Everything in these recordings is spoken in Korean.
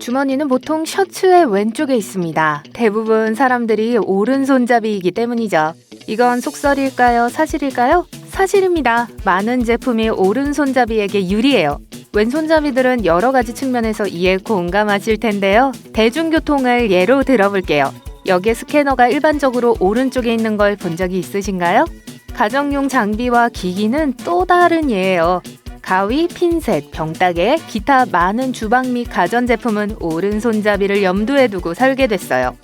주머니는 보통 셔츠의 왼쪽에 있습니다. 대부분 사람들이 오른손잡이이기 때문이죠. 이건 속설일까요? 사실일까요? 사실입니다. 많은 제품이 오른손잡이에게 유리해요. 왼손잡이들은 여러 가지 측면에서 이에 공감하실 텐데요. 대중교통을 예로 들어볼게요. 역의 스캐너가 일반적으로 오른쪽에 있는 걸 본 적이 있으신가요? 가정용 장비와 기기는 또 다른 예예요. 가위, 핀셋, 병따개, 기타 많은 주방 및 가전제품은 오른손잡이를 염두에 두고 설계됐어요.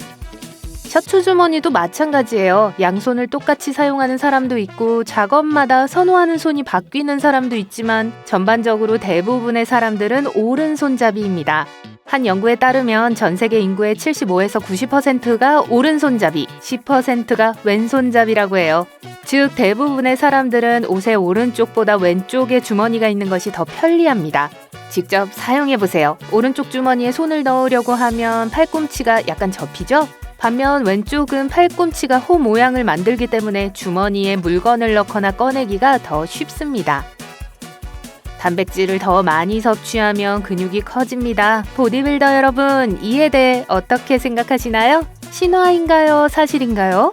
셔츠 주머니도 마찬가지예요. 양손을 똑같이 사용하는 사람도 있고 작업마다 선호하는 손이 바뀌는 사람도 있지만 전반적으로 대부분의 사람들은 오른손잡이입니다. 한 연구에 따르면 전 세계 인구의 75에서 90%가 오른손잡이, 10%가 왼손잡이라고 해요. 즉 대부분의 사람들은 옷의 오른쪽보다 왼쪽에 주머니가 있는 것이 더 편리합니다. 직접 사용해보세요. 오른쪽 주머니에 손을 넣으려고 하면 팔꿈치가 약간 접히죠? 반면 왼쪽은 팔꿈치가 호 모양을 만들기 때문에 주머니에 물건을 넣거나 꺼내기가 더 쉽습니다. 단백질을 더 많이 섭취하면 근육이 커집니다. 보디빌더 여러분, 이에 대해 어떻게 생각하시나요? 신화인가요? 사실인가요?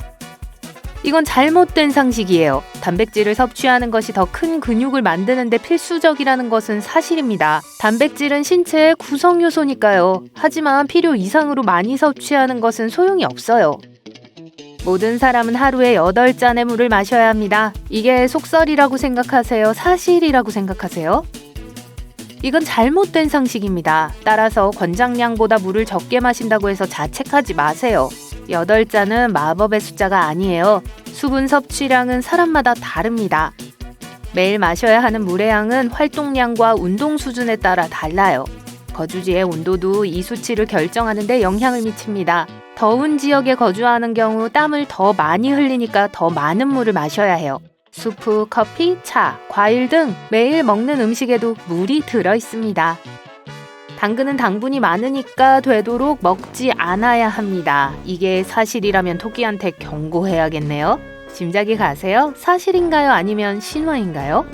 이건 잘못된 상식이에요. 단백질을 섭취하는 것이 더 큰 근육을 만드는 데 필수적이라는 것은 사실입니다. 단백질은 신체의 구성 요소니까요. 하지만 필요 이상으로 많이 섭취하는 것은 소용이 없어요. 모든 사람은 하루에 8잔의 물을 마셔야 합니다. 이게 속설이라고 생각하세요? 사실이라고 생각하세요? 이건 잘못된 상식입니다. 따라서 권장량보다 물을 적게 마신다고 해서 자책하지 마세요. 8잔은 마법의 숫자가 아니에요. 수분 섭취량은 사람마다 다릅니다. 매일 마셔야 하는 물의 양은 활동량과 운동 수준에 따라 달라요. 거주지의 온도도 이 수치를 결정하는 데 영향을 미칩니다. 더운 지역에 거주하는 경우 땀을 더 많이 흘리니까 더 많은 물을 마셔야 해요. 수프, 커피, 차, 과일 등 매일 먹는 음식에도 물이 들어있습니다. 당근은 당분이 많으니까 되도록 먹지 않아야 합니다. 이게 사실이라면 토끼한테 경고해야겠네요. 짐작이 가세요? 사실인가요? 아니면 신화인가요?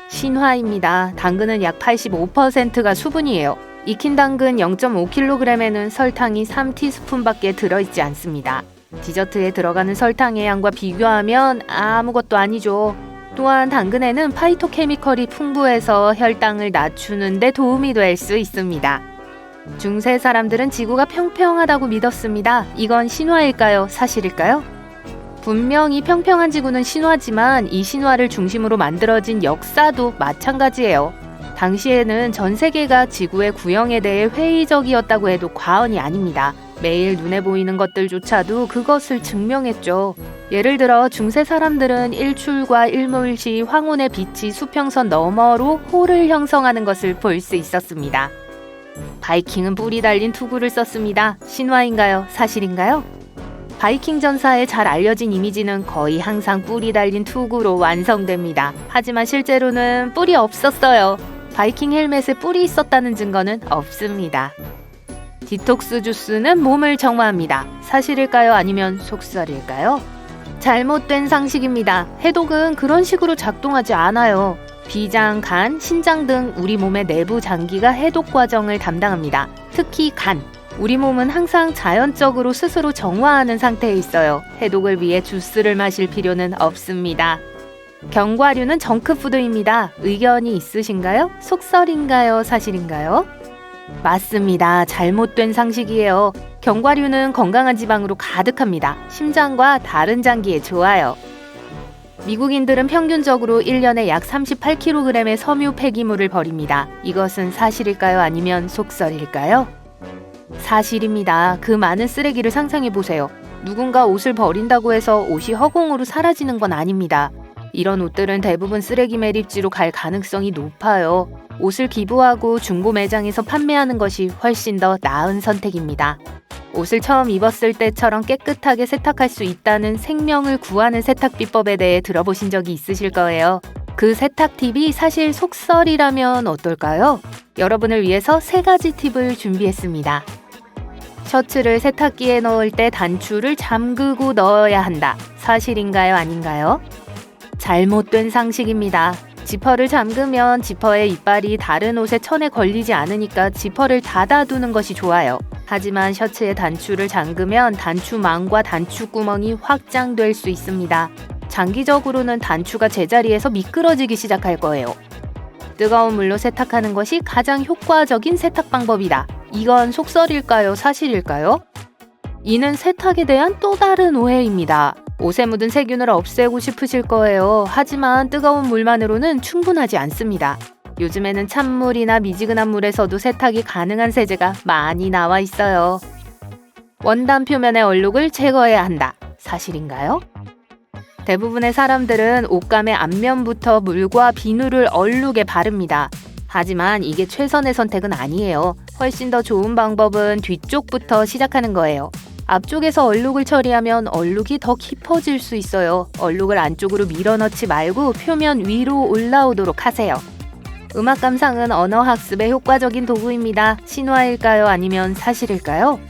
신화입니다. 당근은 약 85%가 수분이에요. 익힌 당근 0.5kg에는 설탕이 3티스푼밖에 들어있지 않습니다. 디저트에 들어가는 설탕의 양과 비교하면 아무것도 아니죠. 또한 당근에는 파이토케미컬이 풍부해서 혈당을 낮추는 데 도움이 될 수 있습니다. 중세 사람들은 지구가 평평하다고 믿었습니다. 이건 신화일까요? 사실일까요? 분명히 평평한 지구는 신화지만 이 신화를 중심으로 만들어진 역사도 마찬가지예요. 당시에는 전 세계가 지구의 구형에 대해 회의적이었다고 해도 과언이 아닙니다. 매일 눈에 보이는 것들조차도 그것을 증명했죠. 예를 들어 중세 사람들은 일출과 일몰 시 황혼의 빛이 수평선 너머로 호를 형성하는 것을 볼 수 있었습니다. 바이킹은 뿔이 달린 투구를 썼습니다. 신화인가요? 사실인가요? 바이킹 전사의 잘 알려진 이미지는 거의 항상 뿔이 달린 투구로 완성됩니다. 하지만 실제로는 뿔이 없었어요. 바이킹 헬멧에 뿔이 있었다는 증거는 없습니다. 디톡스 주스는 몸을 정화합니다. 사실일까요? 아니면 속설일까요? 잘못된 상식입니다. 해독은 그런 식으로 작동하지 않아요. 비장, 간, 신장 등 우리 몸의 내부 장기가 해독 과정을 담당합니다. 특히 간. 우리 몸은 항상 자연적으로 스스로 정화하는 상태에 있어요. 해독을 위해 주스를 마실 필요는 없습니다. 견과류는 정크푸드입니다. 의견이 있으신가요? 속설인가요? 사실인가요? 맞습니다. 잘못된 상식이에요. 견과류는 건강한 지방으로 가득합니다. 심장과 다른 장기에 좋아요. 미국인들은 평균적으로 1년에 약 38kg의 섬유 폐기물을 버립니다. 이것은 사실일까요? 아니면 속설일까요? 사실입니다. 그 많은 쓰레기를 상상해보세요. 누군가 옷을 버린다고 해서 옷이 허공으로 사라지는 건 아닙니다. 이런 옷들은 대부분 쓰레기 매립지로 갈 가능성이 높아요. 옷을 기부하고 중고 매장에서 판매하는 것이 훨씬 더 나은 선택입니다. 옷을 처음 입었을 때처럼 깨끗하게 세탁할 수 있다는 생명을 구하는 세탁 비법에 대해 들어보신 적이 있으실 거예요. 그 세탁 팁이 사실 속설이라면 어떨까요? 여러분을 위해서 3가지 팁을 준비했습니다. 셔츠를 세탁기에 넣을 때 단추를 잠그고 넣어야 한다. 사실인가요? 아닌가요? 잘못된 상식입니다. 지퍼를 잠그면 지퍼의 이빨이 다른 옷의 천에 걸리지 않으니까 지퍼를 닫아두는 것이 좋아요. 하지만 셔츠의 단추를 잠그면 단추망과 단추구멍이 확장될 수 있습니다. 장기적으로는 단추가 제자리에서 미끄러지기 시작할 거예요. 뜨거운 물로 세탁하는 것이 가장 효과적인 세탁 방법이다. 이건 속설일까요? 사실일까요? 이는 세탁에 대한 또 다른 오해입니다. 옷에 묻은 세균을 없애고 싶으실 거예요. 하지만 뜨거운 물만으로는 충분하지 않습니다. 요즘에는 찬물이나 미지근한 물에서도 세탁이 가능한 세제가 많이 나와 있어요. 원단 표면의 얼룩을 제거해야 한다. 사실인가요? 대부분의 사람들은 옷감의 앞면부터 물과 비누를 얼룩에 바릅니다. 하지만 이게 최선의 선택은 아니에요. 훨씬 더 좋은 방법은 뒤쪽부터 시작하는 거예요. 앞쪽에서 얼룩을 처리하면 얼룩이 더 깊어질 수 있어요. 얼룩을 안쪽으로 밀어넣지 말고 표면 위로 올라오도록 하세요. 음악 감상은 언어 학습에 효과적인 도구입니다. 신화일까요? 아니면 사실일까요?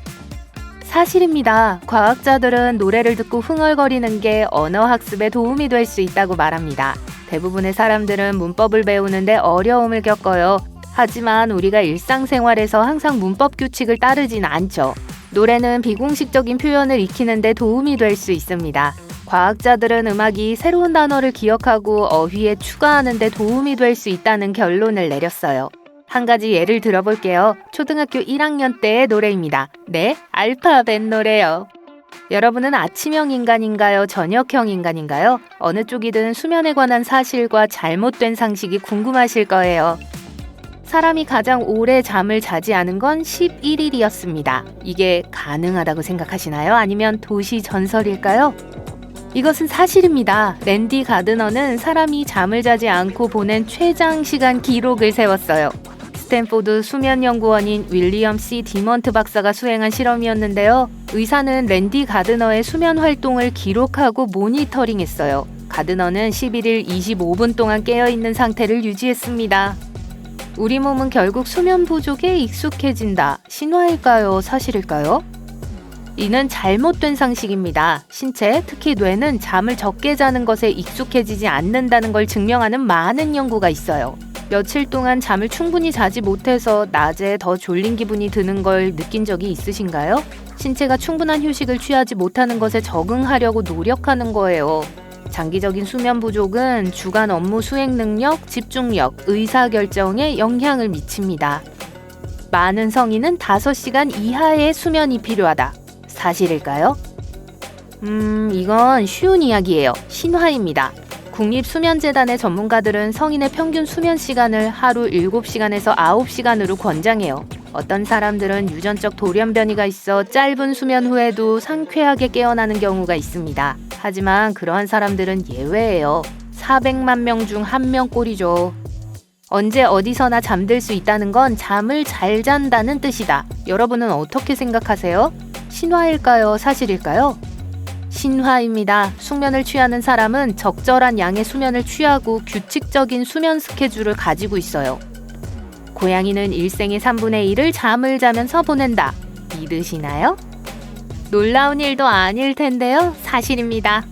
사실입니다. 과학자들은 노래를 듣고 흥얼거리는 게 언어 학습에 도움이 될 수 있다고 말합니다. 대부분의 사람들은 문법을 배우는데 어려움을 겪어요. 하지만 우리가 일상생활에서 항상 문법 규칙을 따르진 않죠. 노래는 비공식적인 표현을 익히는데 도움이 될 수 있습니다. 과학자들은 음악이 새로운 단어를 기억하고 어휘에 추가하는 데 도움이 될 수 있다는 결론을 내렸어요. 한 가지 예를 들어볼게요. 초등학교 1학년 때의 노래입니다. 네, 알파벳 노래요. 여러분은 아침형 인간인가요? 저녁형 인간인가요? 어느 쪽이든 수면에 관한 사실과 잘못된 상식이 궁금하실 거예요. 사람이 가장 오래 잠을 자지 않은 건 11일이었습니다. 이게 가능하다고 생각하시나요? 아니면 도시 전설일까요? 이것은 사실입니다. 랜디 가드너는 사람이 잠을 자지 않고 보낸 최장 시간 기록을 세웠어요. 스탠포드 수면연구원인 윌리엄 C. 디먼트 박사가 수행한 실험이었는데요. 의사는 랜디 가드너의 수면 활동을 기록하고 모니터링했어요. 가드너는 11일 25분 동안 깨어있는 상태를 유지했습니다. 우리 몸은 결국 수면 부족에 익숙해진다. 신화일까요? 사실일까요? 이는 잘못된 상식입니다. 신체, 특히 뇌는 잠을 적게 자는 것에 익숙해지지 않는다는 걸 증명하는 많은 연구가 있어요. 며칠 동안 잠을 충분히 자지 못해서 낮에 더 졸린 기분이 드는 걸 느낀 적이 있으신가요? 신체가 충분한 휴식을 취하지 못하는 것에 적응하려고 노력하는 거예요. 장기적인 수면 부족은 주간 업무 수행 능력, 집중력, 의사결정에 영향을 미칩니다. 많은 성인은 5시간 이하의 수면이 필요하다. 사실일까요? 이건 쉬운 이야기예요. 신화입니다. 국립수면재단의 전문가들은 성인의 평균 수면 시간을 하루 7시간에서 9시간으로 권장해요. 어떤 사람들은 유전적 돌연변이가 있어 짧은 수면 후에도 상쾌하게 깨어나는 경우가 있습니다. 하지만 그러한 사람들은 예외예요. 400만 명 중 1명 꼴이죠. 언제 어디서나 잠들 수 있다는 건 잠을 잘 잔다는 뜻이다. 여러분은 어떻게 생각하세요? 신화일까요? 사실일까요? 신화입니다. 숙면을 취하는 사람은 적절한 양의 수면을 취하고 규칙적인 수면 스케줄을 가지고 있어요. 고양이는 일생의 3분의 1을 잠을 자면서 보낸다. 믿으시나요? 놀라운 일도 아닐 텐데요. 사실입니다.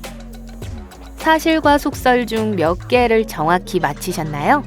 사실과 속설 중 몇 개를 정확히 맞히셨나요?